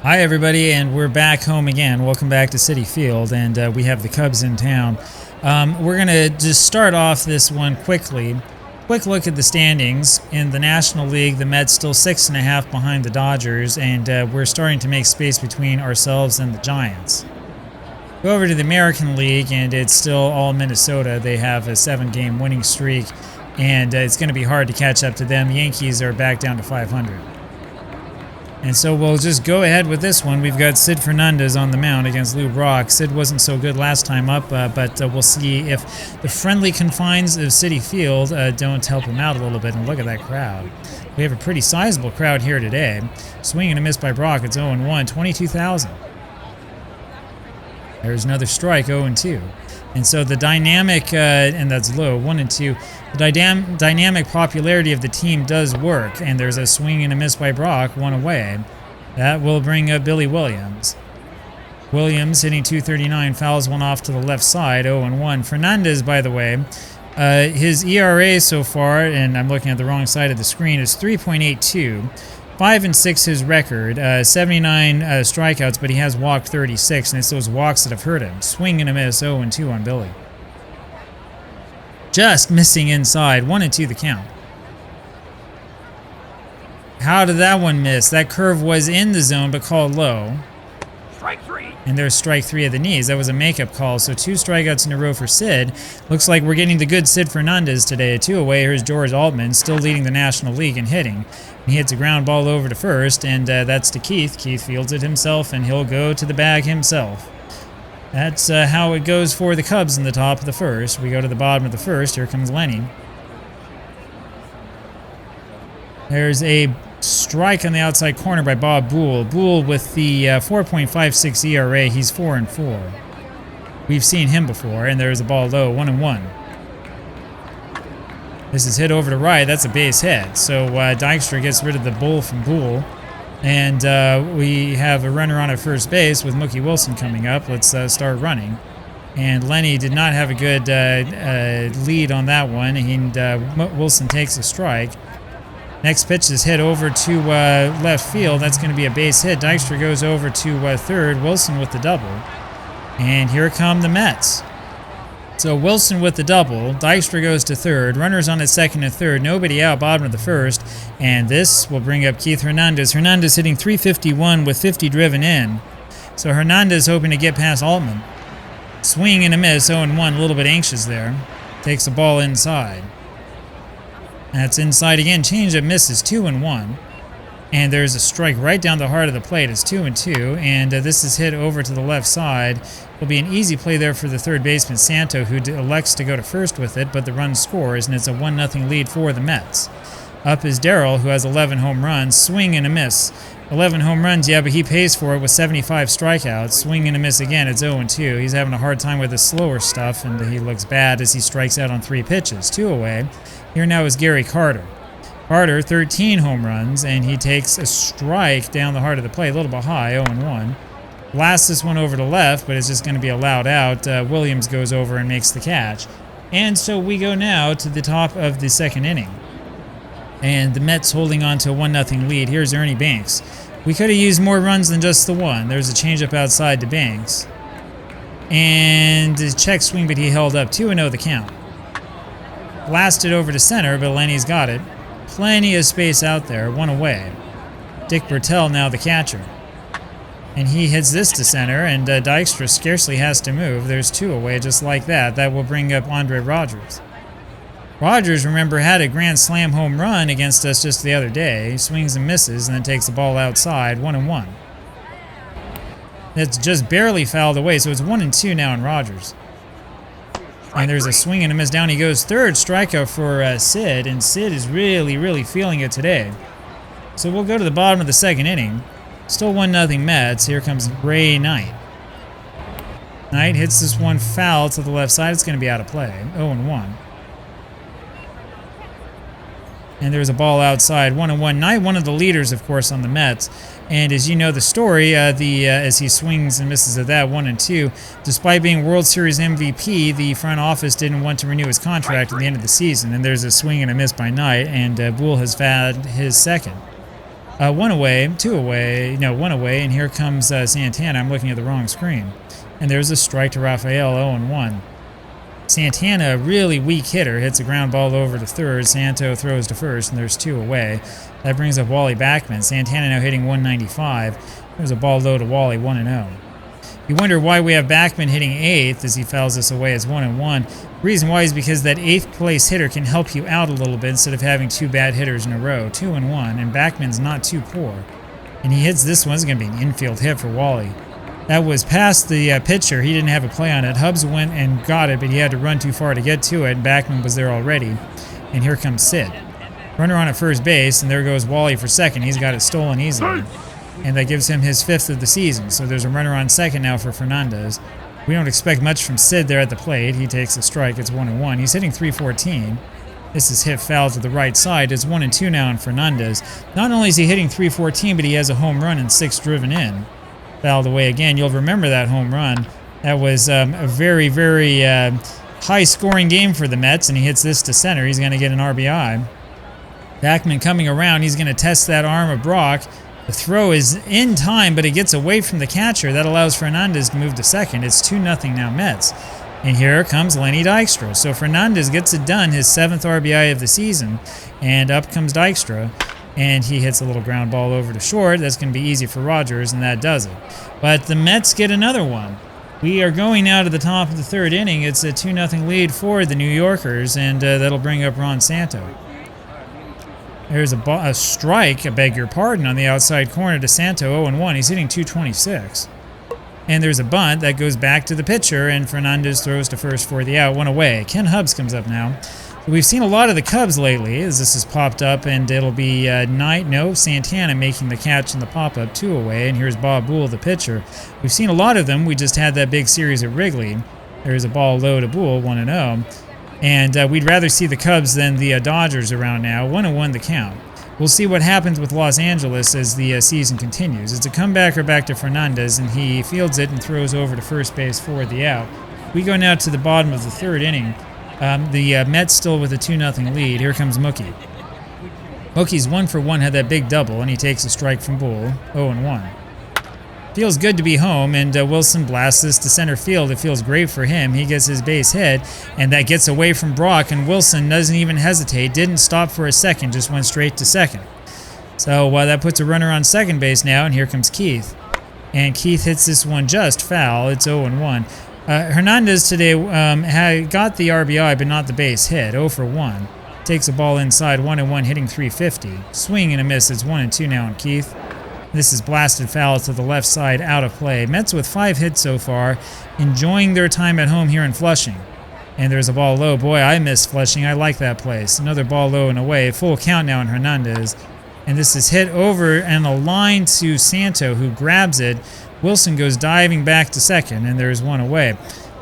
Hi everybody, and we're back home again. Welcome back to Citi Field, and we have the Cubs in town. We're going to just start off this one quickly. Quick look at the standings. In the National League, the Mets still 6.5 behind the Dodgers, and we're starting to make space between ourselves and the Giants. Go over to the American League, and it's still all Minnesota. They have a 7-game winning streak, and it's going to be hard to catch up to them. Yankees are back down to 500. And so we'll just go ahead with this one. We've got Sid Fernandez on the mound against Lou Brock. Sid wasn't so good last time up, but we'll see if the friendly confines of Citi Field don't help him out a little bit. And look at that crowd. We have a pretty sizable crowd here today. Swing and a miss by Brock. It's 0-1, 22,000. There's another strike, 0-2. And so the dynamic, and that's low, 1-2. The dynamic popularity of the team does work, and there's a swing and a miss by Brock, one away. That will bring up Billy Williams. Williams hitting 239, fouls one off to the left side, 0-1. Fernandez, by the way, his ERA so far, and I'm looking at the wrong side of the screen, is 3.82. 5-6 his record, 79 strikeouts, but he has walked 36, and it's those walks that have hurt him. Swing and a miss, 0-2 on Billy. Just missing inside, 1-2 the count. How did that one miss? That curve was in the zone, but called low. Strike three. And there's strike 3 at the knees. That was a makeup call, so 2 strikeouts in a row for Sid. Looks like we're getting the good Sid Fernandez today. 2 away, here's George Altman, still leading the National League in hitting. He hits a ground ball over to first, and that's to Keith. Keith fields it himself, and he'll go to the bag himself. That's how it goes for the Cubs in the top of the first. We go to the bottom of the first. Here comes Lenny. There's a strike on the outside corner by Bob Boole. Boole with the 4.56 ERA. He's 4-4. We've seen him before, and there's a ball low, 1-1. This is hit over to right. That's a base hit. So Dykstra gets rid of the bull from Boole. And we have a runner on at first base with Mookie Wilson coming up. Let's start running. And Lenny did not have a good lead on that one. And Wilson takes a strike. Next pitch is hit over to left field. That's going to be a base hit. Dykstra goes over to third. Wilson with the double. And here come the Mets. So Wilson with the double, Dykstra goes to third, runners on at second and third, nobody out, bottom of the first, and this will bring up Keith Hernandez. Hernandez hitting 351 with 50 driven in. So Hernandez hoping to get past Altman. Swing and a miss, 0-1, a little bit anxious there. Takes the ball inside. That's inside again, changeup misses, 2-1. And there's a strike right down the heart of the plate. It's 2-2, and this is hit over to the left side. It'll be an easy play there for the third baseman, Santo, who elects to go to first with it, but the run scores, and it's a 1-0 lead for the Mets. Up is Darrell, who has 11 home runs. Swing and a miss. 11 home runs, yeah, but he pays for it with 75 strikeouts. Swing and a miss again. It's 0-2. He's having a hard time with the slower stuff, and he looks bad as he strikes out on 3 pitches. 2 away. Here now is Gary Carter. Carter, 13 home runs, and he takes a strike down the heart of the plate, a little bit high, 0-1. Blasts this one over to left, but it's just going to be allowed out. Williams goes over and makes the catch. And so we go now to the top of the second inning. And the Mets holding on to a 1-0 lead. Here's Ernie Banks. We could have used more runs than just the one. There's a changeup outside to Banks. And a check swing, but he held up. 2-0 the count. Blasted over to center, but Lenny's got it. Plenty of space out there, 1 away. Dick Bertel now the catcher. And he hits this to center, and Dykstra scarcely has to move. There's 2 away just like that. That will bring up Andre Rogers. Rogers, remember, had a grand slam home run against us just the other day. He swings and misses and then takes the ball outside, 1-1. That's just barely fouled away, so it's 1-2 now in Rogers. And there's a swing and a miss down. He goes third, strikeout for Sid, and Sid is really, really feeling it today. So we'll go to the bottom of the second inning. Still 1-0 Mets. Here comes Ray Knight. Knight hits this one foul to the left side. It's going to be out of play. 0-1. And there's a ball outside, 1-1. Knight, one of the leaders, of course, on the Mets. And as you know the story, as he swings and misses at that, 1-2, despite being World Series MVP, the front office didn't want to renew his contract at the end of the season. And there's a swing and a miss by Knight, and Boole has had his second. One away, two away, no, one away, and here comes Santana. I'm looking at the wrong screen. And there's a strike to Rafael, 0-1. Santana, a really weak hitter, hits a ground ball over to third. Santo throws to first, and there's 2 away. That brings up Wally Backman. Santana now hitting 195. There's a ball low to Wally, 1-0. You wonder why we have Backman hitting 8th as he fouls us away as 1-1. The reason why is because that 8th place hitter can help you out a little bit instead of having 2 bad hitters in a row. 2-1, and Backman's not too poor. And he hits this one. It's going to be an infield hit for Wally. That was past the pitcher. He didn't have a play on it. Hubbs went and got it, but he had to run too far to get to it, and Backman was there already. And here comes Sid. Runner on at first base, and there goes Wally for second. He's got it stolen easily. And that gives him his 5th of the season. So there's a runner on second now for Fernandez. We don't expect much from Sid there at the plate. He takes a strike. It's 1-1. He's hitting 314. This is hit foul to the right side. It's 1-2 now on Fernandez. Not only is he hitting 314, but he has a home run and 6 driven in. Fouled away again. You'll remember that home run. That was a very, very high-scoring game for the Mets, and he hits this to center. He's going to get an RBI. Backman coming around. He's going to test that arm of Brock. The throw is in time, but it gets away from the catcher. That allows Fernandez to move to second. It's 2-0 now Mets. And here comes Lenny Dykstra. So Fernandez gets it done, his 7th RBI of the season. And up comes Dykstra. And he hits a little ground ball over to short. That's going to be easy for Rogers, and that does it. But the Mets get another one. We are going now to the top of the 3rd inning. It's a 2-0 lead for the New Yorkers, and that'll bring up Ron Santo. There's a strike, I beg your pardon, on the outside corner to Santo, 0-1. He's hitting 226. And there's a bunt that goes back to the pitcher, and Fernandez throws to first for the out, 1 away. Ken Hubbs comes up now. We've seen a lot of the Cubs lately as this has popped up, and it'll be Santana making the catch in the pop-up, 2 away, and here's Bob Boole, the pitcher. We've seen a lot of them. We just had that big series at Wrigley. There's a ball low to Boole, 1-0. And we'd rather see the Cubs than the Dodgers around now. 1-1 the count. We'll see what happens with Los Angeles as the season continues. It's a comebacker back to Fernandez, and he fields it and throws over to first base for the out. We go now to the bottom of the 3rd inning. The Mets still with a 2-0 lead. Here comes Mookie. Mookie's 1 for 1, had that big double, and he takes a strike from Boole. 0-1. Feels good to be home, and Wilson blasts this to center field. It feels great for him. He gets his base hit, and that gets away from Brock, and Wilson doesn't even hesitate, didn't stop for a second, just went straight to second. So that puts a runner on second base now, and here comes Keith. And Keith hits this one just foul. It's 0-1. Hernandez today got the RBI, but not the base hit, 0 for 1. Takes a ball inside, 1-1, hitting 350. Swing and a miss. It's 1-2 now on Keith. This is blasted foul to the left side, out of play. Mets with 5 hits so far, enjoying their time at home here in Flushing. And there's a ball low. Boy, I miss Flushing. I like that place. Another ball low and away. Full count now on Hernandez. And this is hit over and a line to Santo, who grabs it. Wilson goes diving back to second, and there's 1 away.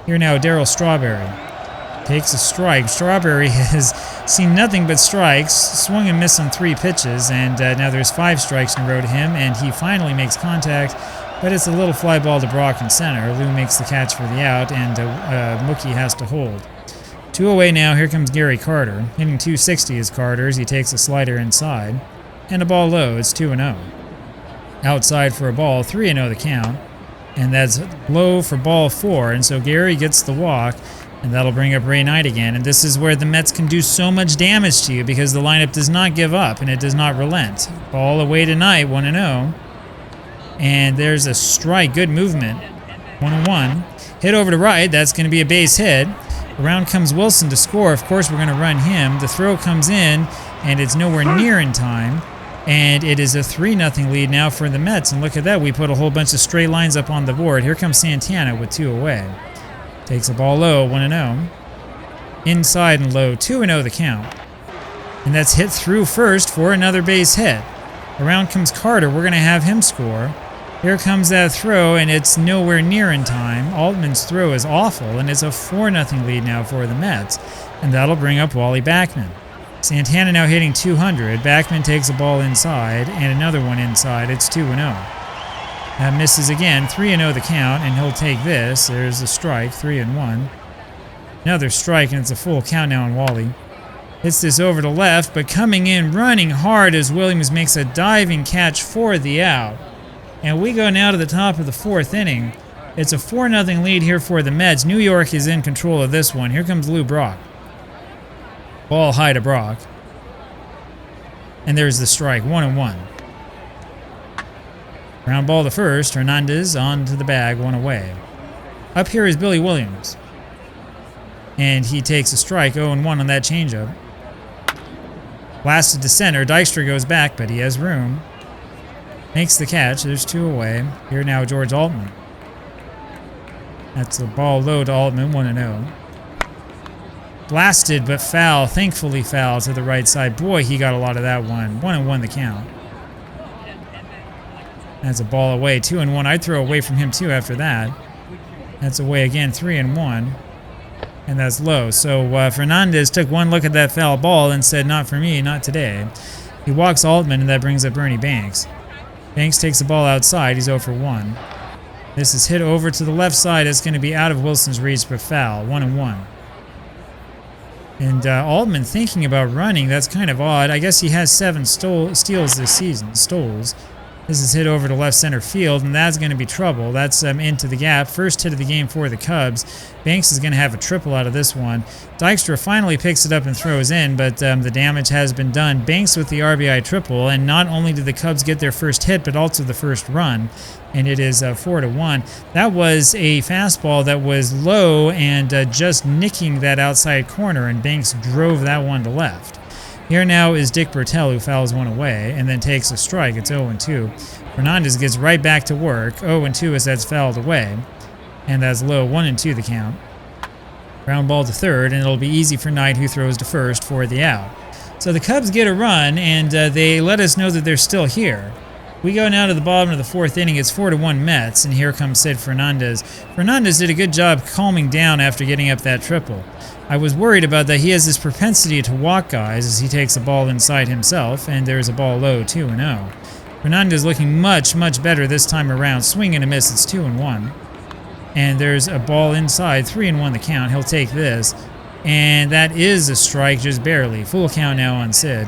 Here now, Darryl Strawberry takes a strike. Strawberry has seen nothing but strikes, swung and missed on 3 pitches, and now there's 5 strikes in a row to him, and he finally makes contact, but it's a little fly ball to Brock in center. Lou makes the catch for the out, and Mookie has to hold. 2 away now. Here comes Gary Carter. Hitting 260 is Carter's. He takes a slider inside, and a ball low. It's 2-0. Outside for a ball, 3-0 the count, and that's low for ball 4, and so Gary gets the walk. And that'll bring up Ray Knight again. And this is where the Mets can do so much damage to you because the lineup does not give up and it does not relent. Ball away to Knight, 1-0. And there's a strike. Good movement. 1-1. Hit over to right. That's going to be a base hit. Around comes Wilson to score. Of course, we're going to run him. The throw comes in, and it's nowhere near in time. And it is a 3-0 lead now for the Mets. And look at that. We put a whole bunch of straight lines up on the board. Here comes Santana with 2 away. Takes a ball low, 1-0. Inside and low, 2-0 the count. And that's hit through first for another base hit. Around comes Carter. We're going to have him score. Here comes that throw, and it's nowhere near in time. Altman's throw is awful, and it's a 4-0 lead now for the Mets. And that'll bring up Wally Backman. Santana now hitting 200. Backman takes a ball inside, and another one inside. It's 2-0. That misses again, 3-0 the count, and he'll take this. There's the strike, 3-1. Another strike, and it's a full count now on Wally. Hits this over to left, but coming in running hard as Williams makes a diving catch for the out. And we go now to the top of the 4th inning. It's a 4-0 lead here for the Mets. New York is in control of this one. Here comes Lou Brock. Ball high to Brock. And there's the strike, 1-1. Ground ball to first. Hernandez onto the bag, 1 away. Up here is Billy Williams. And he takes a strike, 0-1 on that changeup. Blasted to center. Dykstra goes back, but he has room. Makes the catch. There's 2 away. Here now, George Altman. That's a ball low to Altman, 1-0. Blasted, but foul. Thankfully foul to the right side. Boy, he got a lot of that one. 1-1 the count. That's a ball away. 2-1. I'd throw away from him too after that. That's away again. 3-1. And that's low. So Fernandez took one look at that foul ball and said, not for me, not today. He walks Altman, and that brings up Ernie Banks. Banks takes the ball outside. He's 0 for 1. This is hit over to the left side. It's going to be out of Wilson's reach, but foul. 1-1. And Altman thinking about running. That's kind of odd. I guess he has 7 steals this season. Stoles. This is hit over to left center field, and that's going to be trouble. That's into the gap. First hit of the game for the Cubs. Banks is going to have a triple out of this one. Dykstra finally picks it up and throws in, but the damage has been done. Banks with the RBI triple, and not only did the Cubs get their first hit, but also the first run, and it is 4-1. That was a fastball that was low and just nicking that outside corner, and Banks drove that one to left. Here now is Dick Bertel, who fouls one away and then takes a strike. It's 0-2. Fernandez gets right back to work. 0-2 as that's fouled away. And that's low. 1-2 the count. Ground ball to third, and it'll be easy for Knight, who throws to first for the out. So the Cubs get a run, and they let us know that they're still here. We go now to the bottom of the 4th inning. It's 4-1 Mets, and here comes Sid Fernandez. Fernandez did a good job calming down after getting up that triple. I was worried about that. He has this propensity to walk guys as he takes the ball inside himself, and there's a ball low, 2-0. Fernandez looking much, much better this time around. Swing and a miss, it's 2-1. And there's a ball inside, 3-1 the count. He'll take this, and that is a strike, just barely. Full count now on Sid.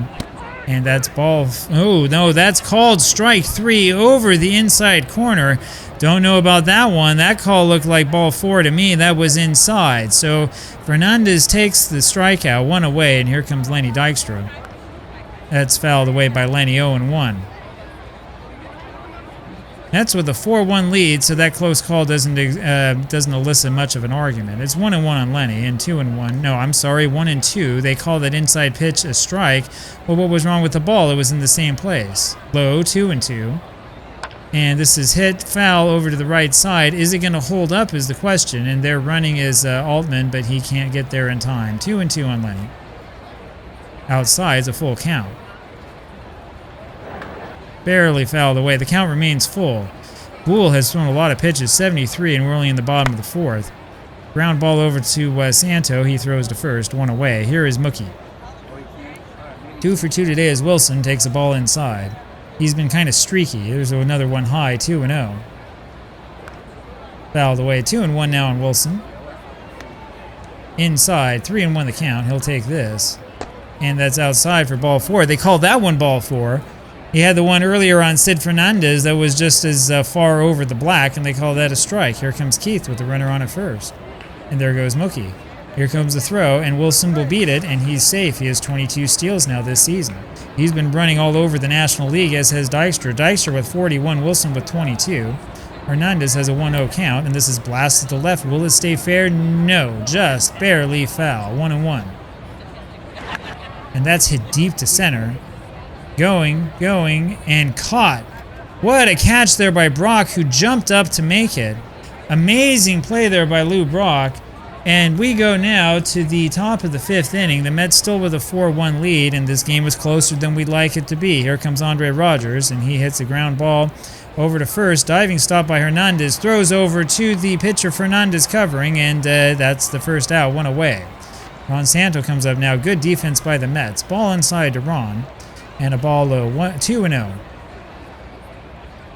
And that's ball... Oh, no, that's called strike 3 over the inside corner. Don't know about that one. That call looked like ball 4 to me. That was inside. So Fernandez takes the strikeout, 1 away, and here comes Lenny Dykstra. That's fouled away by Lenny, 0-1. That's with a 4-1 lead, so that close call doesn't elicit much of an argument. It's 1-1 on Lenny and 2-1. No, I'm sorry, 1-2. They call that inside pitch a strike. Well, what was wrong with the ball? It was in the same place. Low, 2-2. And this is hit foul over to the right side. Is it going to hold up is the question. And their running is Altman, but he can't get there in time. 2-2 on Lenny. Outside is a full count. Barely fouled away. The count remains full. Boole has thrown a lot of pitches, 73, and we're only in the bottom of the 4th. Ground ball over to Santo. He throws to first, 1 away. Here is Mookie. 2 for 2 today as Wilson takes a ball inside. He's been kind of streaky. There's another one high, 2-0. Fouled away, 2-1 now on Wilson. Inside, 3-1 the count. He'll take this. And that's outside for ball 4. They called that one ball 4. He had the one earlier on Sid Fernandez that was just as far over the black, and they call that a strike. Here comes Keith with the runner on at first. And there goes Mookie. Here comes the throw, and Wilson will beat it, and he's safe. He has 22 steals now this season. He's been running all over the National League, as has Dykstra. Dykstra with 41, Wilson with 22. Hernandez has a 1-0 count, and this is blasted to left. Will it stay fair? No, just barely foul. 1-1. And that's hit deep to center. Going, and caught. What a catch there by Brock, who jumped up to make it. Amazing play there by Lou Brock. And we go now to the top of the 5th inning. The Mets still with a 4-1 lead, and this game was closer than we'd like it to be. Here comes Andre Rogers, and he hits a ground ball over to first. Diving stop by Hernandez. Throws over to the pitcher Fernandez covering, and that's the first out, 1 away. Ron Santo comes up now. Good defense by the Mets. Ball inside to Ron. And a ball low, 2-0.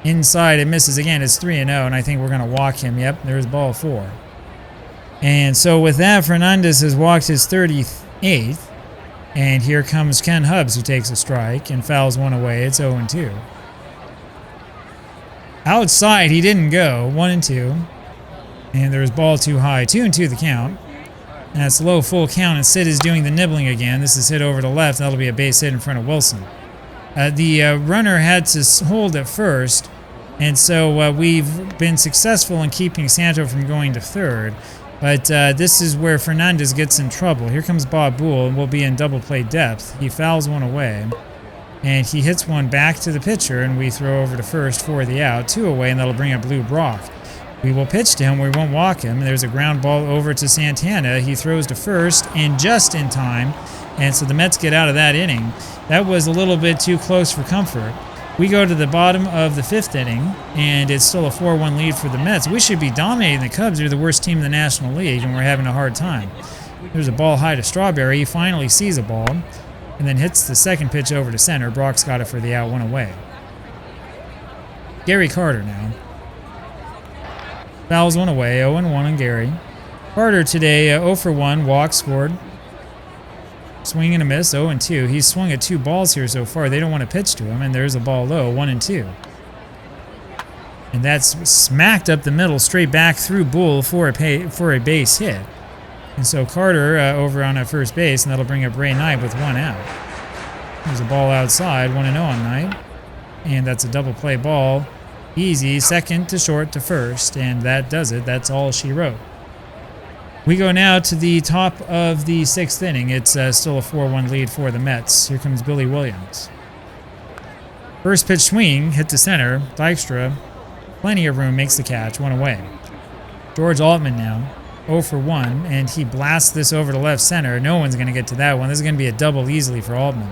Inside, it misses again. It's 3-0, and I think we're going to walk him. Yep, there's ball 4. And so with that, Fernandez has walked his 38th. And here comes Ken Hubbs, who takes a strike and fouls one away. It's 0-2. Outside, he didn't go. 1-2. And there's ball too high. 2-2 the count. And that's low full count, and Sid is doing the nibbling again. This is hit over to left. That'll be a base hit in front of Wilson. The runner had to hold at first, and so we've been successful in keeping Santo from going to third. But this is where Fernandez gets in trouble. Here comes Bob Boole, and we'll be in double play depth. He fouls one away, and he hits one back to the pitcher, and we throw over to first for the out. 2 away, and that'll bring up Lou Brock. We will pitch to him. We won't walk him. There's a ground ball over to Santana. He throws to first, and just in time. And so the Mets get out of that inning. That was a little bit too close for comfort. We go to the bottom of the 5th inning, and it's still a 4-1 lead for the Mets. We should be dominating the Cubs. They're the worst team in the National League, and we're having a hard time. There's a ball high to Strawberry. He finally sees a ball, and then hits the second pitch over to center. Brock's got it for the out, 1 away. Gary Carter now. Fouls one away, 0-1 on Gary. Carter today, 0 for 1, walk scored. Swing and a miss, 0-2. He's swung at 2 balls here so far. They don't want to pitch to him, and there's a ball low, 1-2. And that's smacked up the middle, straight back through Boole for a base hit. And so Carter over on first base, and that'll bring up Ray Knight with 1 out. There's a ball outside, 1-0 on Knight. And that's a double play ball. Easy, second to short to first, and that does it. That's all she wrote. We go now to the top of the 6th inning. It's still a 4-1 lead for the Mets. Here comes Billy Williams. First pitch swing, hit to center. Dykstra, plenty of room, makes the catch, 1 away. George Altman now, 0 for 1, and he blasts this over to left center. No one's going to get to that one. This is going to be a double easily for Altman.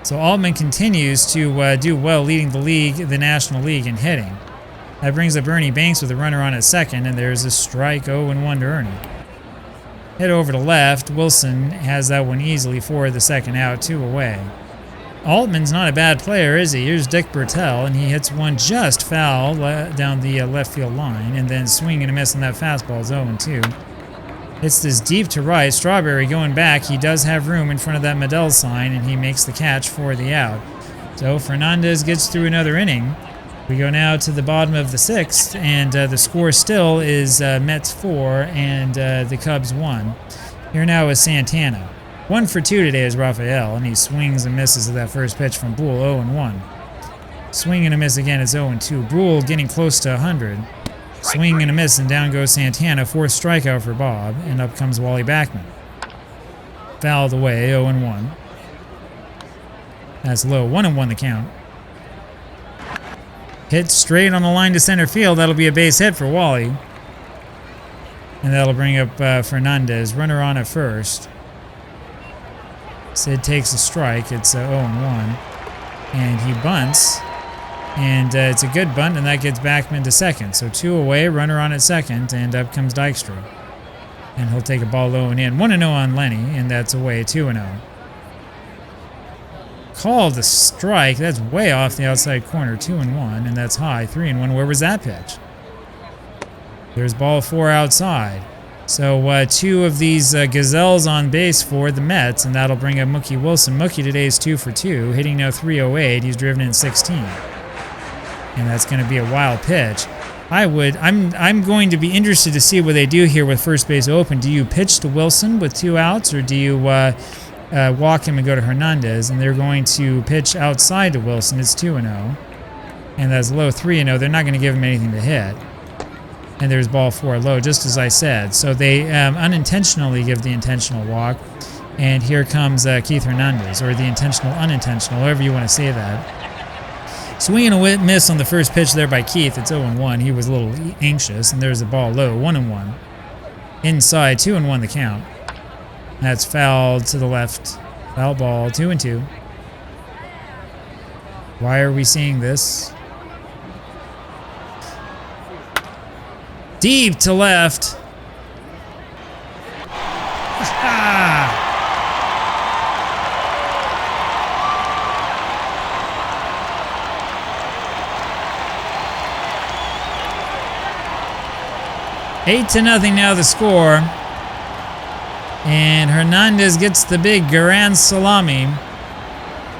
So Altman continues to do well, leading the league, the National League, in hitting. That brings up Ernie Banks with a runner on at second, and there's a strike, 0-1 to Ernie. Hit over to left. Wilson has that one easily for the second out, 2 away. Altman's not a bad player, is he? Here's Dick Bertel, and he hits one just foul down the left field line, and then swing and a miss on that fastball is 0-2. It's this deep to right. Strawberry going back. He does have room in front of that Medell sign, and he makes the catch for the out. So Fernandez gets through another inning. We go now to the bottom of the 6th, and the score still is Mets 4 and the Cubs 1. Here now is Santana. 1 for 2 today is Rafael, and he swings and misses at that first pitch from Boole, 0-1. Swing and a miss again, it's 0-2. Boole getting close to 100. Swing and a miss, and down goes Santana. 4th strikeout for Bob, and up comes Wally Backman. Fouled away, 0-1. That's low, 1-1 the count. Hit straight on the line to center field. That'll be a base hit for Wally. And that'll bring up Fernandez. Runner on at first. Sid takes a strike. It's 0-1. And he bunts. And it's a good bunt, and that gets Backman to second. So 2 away, runner on at second, and up comes Dykstra. And he'll take a ball low and in. 1-0 on Lenny, and that's away, 2-0. Called a strike. That's way off the outside corner, 2-1, and that's high, 3-1. Where was that pitch? There's ball 4 outside. So 2 of these gazelles on base for the Mets, and that'll bring up Mookie Wilson. Mookie today is 2 for 2, hitting now 308. He's driven in 16. And that's going to be a wild pitch. I'm going to be interested to see what they do here with first base open. Do you pitch to Wilson with 2 outs, or do you walk him and go to Hernandez? And they're going to pitch outside to Wilson. It's 2-0. And that's low, 3-0. They're not going to give him anything to hit. And there's ball 4 low, just as I said. So they unintentionally give the intentional walk. And here comes Keith Hernandez, or the intentional, unintentional, however you want to say that. Swing and a miss on the first pitch there by Keith. It's 0-1. He was a little anxious, and there's a ball low, 1-1. Inside, 2-1 the count. That's fouled to the left. Foul ball, 2-2. Why are we seeing this? Deep to left. Ah! 8-0 now the score. And Hernandez gets the big grand salami.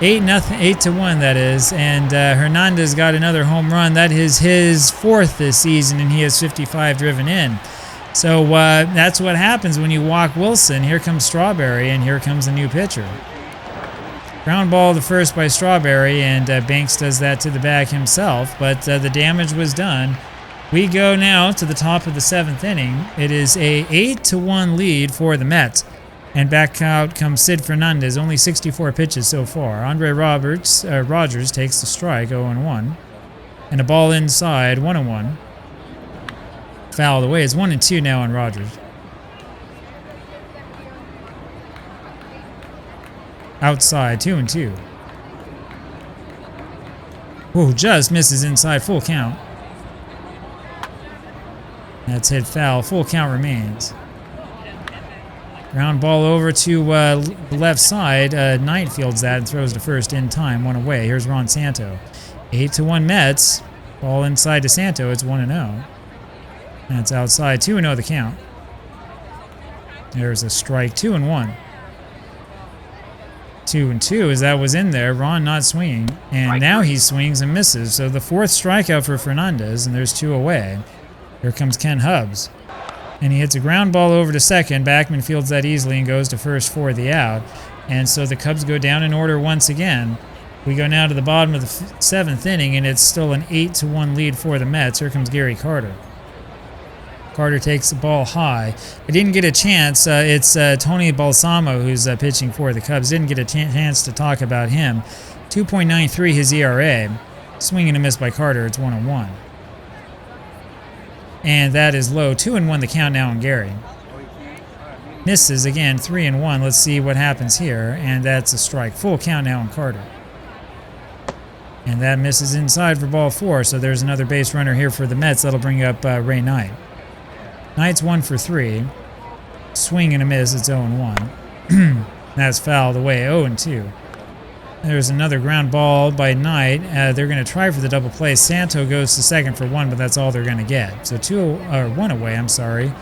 8-1 that is, and Hernandez got another home run. That is his 4th this season, and he has 55 driven in. So that's what happens when you walk Wilson. Here comes Strawberry, and here comes the new pitcher. Ground ball the first by Strawberry, and Banks does that to the bag himself, but the damage was done. We go now to the top of the 7th inning. It is a 8-1 lead for the Mets. And back out comes Sid Fernandez, only 64 pitches so far. Andre Rogers takes the strike, 0-1. And a ball inside, 1-1. Fouled away. It's 1-2 now on Rogers. Outside, 2-2. Ooh, just misses inside, full count. That's hit foul, full count remains. Ground ball over to the left side. Knight fields that and throws to first in time. 1 away. Here's Ron Santo. 8-1 Mets. Ball inside to Santo. It's 1-0. That's outside. 2-0 the count. There's a strike. 2-1. 2-2 as that was in there. Ron not swinging. And now he swings and misses. So the 4th strikeout for Fernandez, and there's 2 away. Here comes Ken Hubbs. And he hits a ground ball over to second. Backman fields that easily and goes to first for the out. And so the Cubs go down in order once again. We go now to the bottom of the 7th inning, and it's still an 8-1 lead for the Mets. Here comes Gary Carter. Carter takes the ball high. I didn't get a chance. It's Tony Balsamo who's pitching for the Cubs. Didn't get a chance to talk about him. 2.93 his ERA. Swing and a miss by Carter. It's 1-1. And that is low. 2-1 the count now on Gary. Misses again, 3-1. Let's see what happens here. And that's a strike. Full count now on Carter. And that misses inside for ball 4. So there's another base runner here for the Mets. That'll bring up Ray Knight. Knight's 1 for 3. Swing and a miss. It's 0-1. That's fouled away. 0-2. There's another ground ball by Knight. They're going to try for the double play. Santo goes to second for 1, but that's all they're going to get. So 1 away, I'm sorry.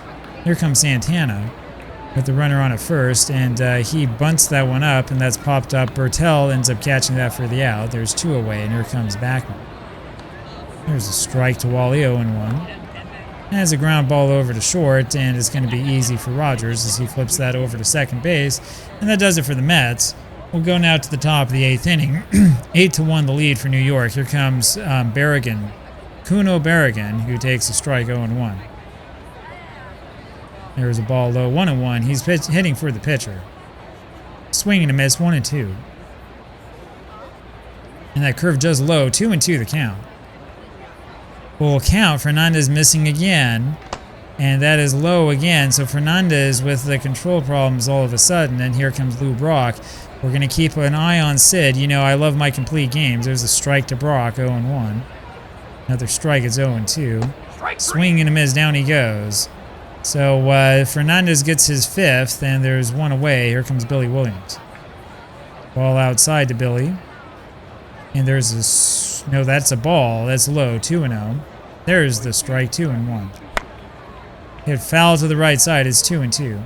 Here comes Santana with the runner on at first, and he bunts that one up, and that's popped up. Bertel ends up catching that for the out. There's 2 away, and here comes Backman. There's a strike to Wally, 0-1. Has a ground ball over to short, and it's going to be easy for Rogers as he flips that over to second base, and that does it for the Mets. We'll go now to the top of the 8th inning. 8-1 the lead for New York. Here comes Berrigan. Kuno Berrigan, who takes a strike 0-1. There's a ball low, 1-1. He's hitting for the pitcher. Swing and a miss, 1-2. And that curve just low, 2-2 the count. Full count, Fernandez missing again. And that is low again. So Fernandez with the control problems all of a sudden. And here comes Lou Brock. We're going to keep an eye on Sid. You know, I love my complete games. There's a strike to Brock, 0-1. Another strike, it's 0-2. Swing and a miss, down he goes. So Fernandez gets his 5th, and there's 1 away. Here comes Billy Williams. Ball outside to Billy. And there's a... No, that's a ball. That's low, 2-0. There's the strike, 2-1. Hit foul to the right side. It's 2-2.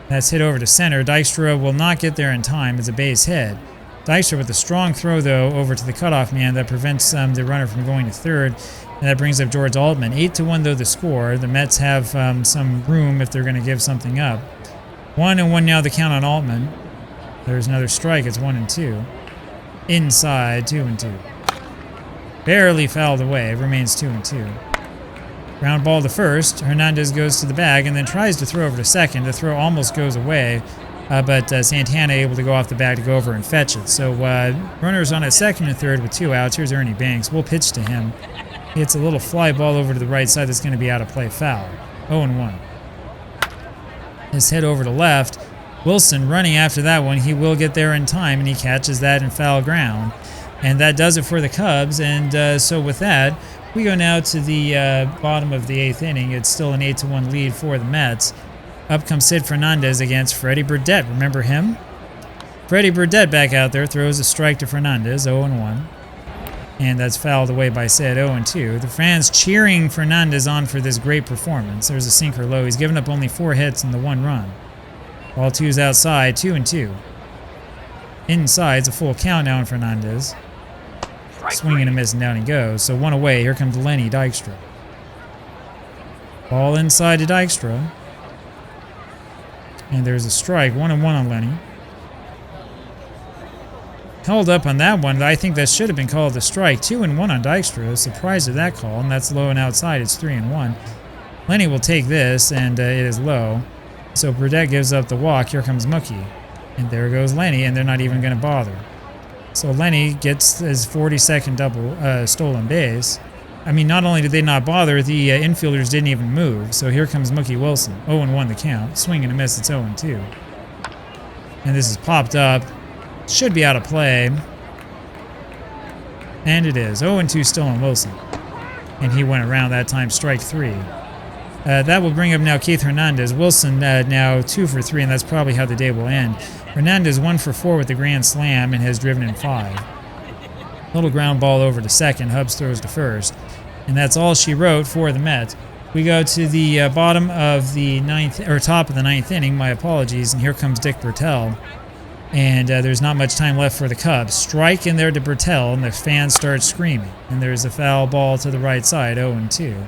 That's hit over to center. Dykstra will not get there in time. It's a base hit. Dykstra with a strong throw, though, over to the cutoff man that prevents the runner from going to third. And that brings up George Altman. 8-1, though, the score. The Mets have some room if they're going to give something up. 1-1 now the count on Altman. There's another strike. It's 1-2. Inside, 2-2. Barely fouled away. It remains 2-2. Ground ball to first. Hernandez goes to the bag and then tries to throw over to second. The throw almost goes away, but Santana able to go off the bag to go over and fetch it. So runners on at second and third with 2 outs. Here's Ernie Banks. We'll pitch to him. He hits a little fly ball over to the right side that's going to be out of play, foul. 0-1. His hit over to left. Wilson running after that one. He will get there in time, and he catches that in foul ground. And that does it for the Cubs. And so with that, we go now to the bottom of the 8th inning. It's still an 8-1 lead for the Mets. Up comes Sid Fernandez against Freddie Burdette. Remember him? Freddie Burdette back out there, throws a strike to Fernandez, 0-1. And that's fouled away by Sid, 0-2. The fans cheering Fernandez on for this great performance. There's a sinker low. He's given up only 4 hits in the 1 run. Ball 2's outside, 2-2. Inside, it's a full count now on Fernandez. Swing and a miss, and down he goes. So 1 away. Here comes Lenny Dykstra. Ball inside to Dykstra. And there's a strike. 1-1 on Lenny. Held up on that one. I think that should have been called a strike. 2-1 on Dykstra. Surprised at that call, and that's low and outside. It's 3-1. Lenny will take this, and it is low. So Burdette gives up the walk. Here comes Mookie. And there goes Lenny, and they're not even going to bother. So Lenny gets his 42nd double stolen base. I mean, not only did they not bother, the infielders didn't even move. So here comes Mookie Wilson. 0-1 the count. Swing and a miss. It's 0-2. And this is popped up. Should be out of play. And it is. 0-2 still on Wilson. And he went around that time. Strike 3. That will bring up now Keith Hernandez. Wilson now 2 for 3, and that's probably how the day will end. Hernandez 1 for 4 with the grand slam and has driven in 5. Little ground ball over to second. Hubbs throws to first. And that's all she wrote for the Mets. We go to the bottom of the top of the 9th inning. My apologies. And here comes Dick Bertel. And there's not much time left for the Cubs. Strike in there to Bertel, and the fans start screaming. And there's a foul ball to the right side, 0-2.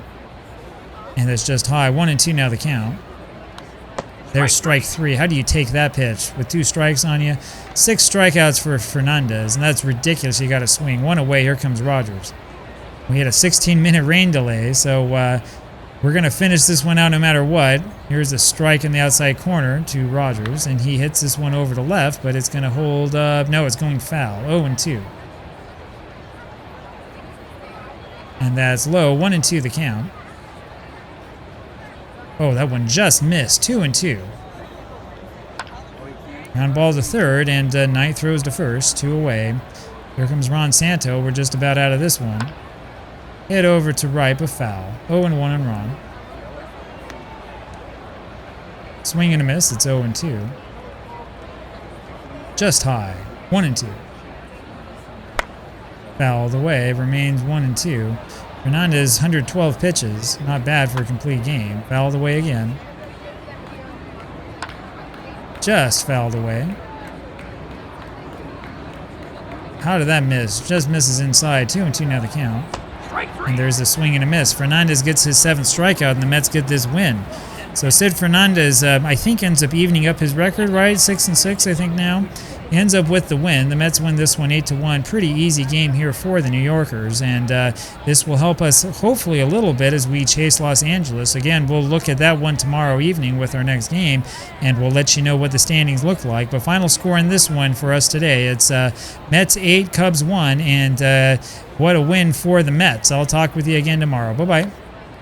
And that's just high. 1-2 now the count. There's strike 3. How do you take that pitch with 2 strikes on you? 6 strikeouts for Fernandez, and that's ridiculous. You got to swing. 1 away. Here comes Rogers. We had a 16-minute rain delay, so we're going to finish this one out no matter what. Here's a strike in the outside corner to Rogers, and he hits this one over to left, but it's going to hold up. No, it's going foul. 0-2. And that's low. 1-2 the count. Oh, that one just missed. 2-2. Ground ball to third, and Knight throws to first. 2 away. Here comes Ron Santo. We're just about out of this one. Hit over to right, but foul. 0-1 on Ron. Swing and a miss. It's 0-2. Just high. 1-2. Fouled away. Remains 1-2. Fernandez, 112 pitches. Not bad for a complete game. Fouled away again. Just fouled away. How did that miss? Just misses inside. 2-2 now the count. And there's a swing and a miss. Fernandez gets his 7th strikeout, and the Mets get this win. So Sid Fernandez, I think, ends up evening up his record, right? 6-6, I think now. He ends up with the win. The Mets win this one 8-1. Pretty easy game here for the New Yorkers, and this will help us hopefully a little bit as we chase Los Angeles. Again, we'll look at that one tomorrow evening with our next game, and we'll let you know what the standings look like. But final score in this one for us today, it's Mets 8, Cubs 1, and what a win for the Mets. I'll talk with you again tomorrow. Bye-bye.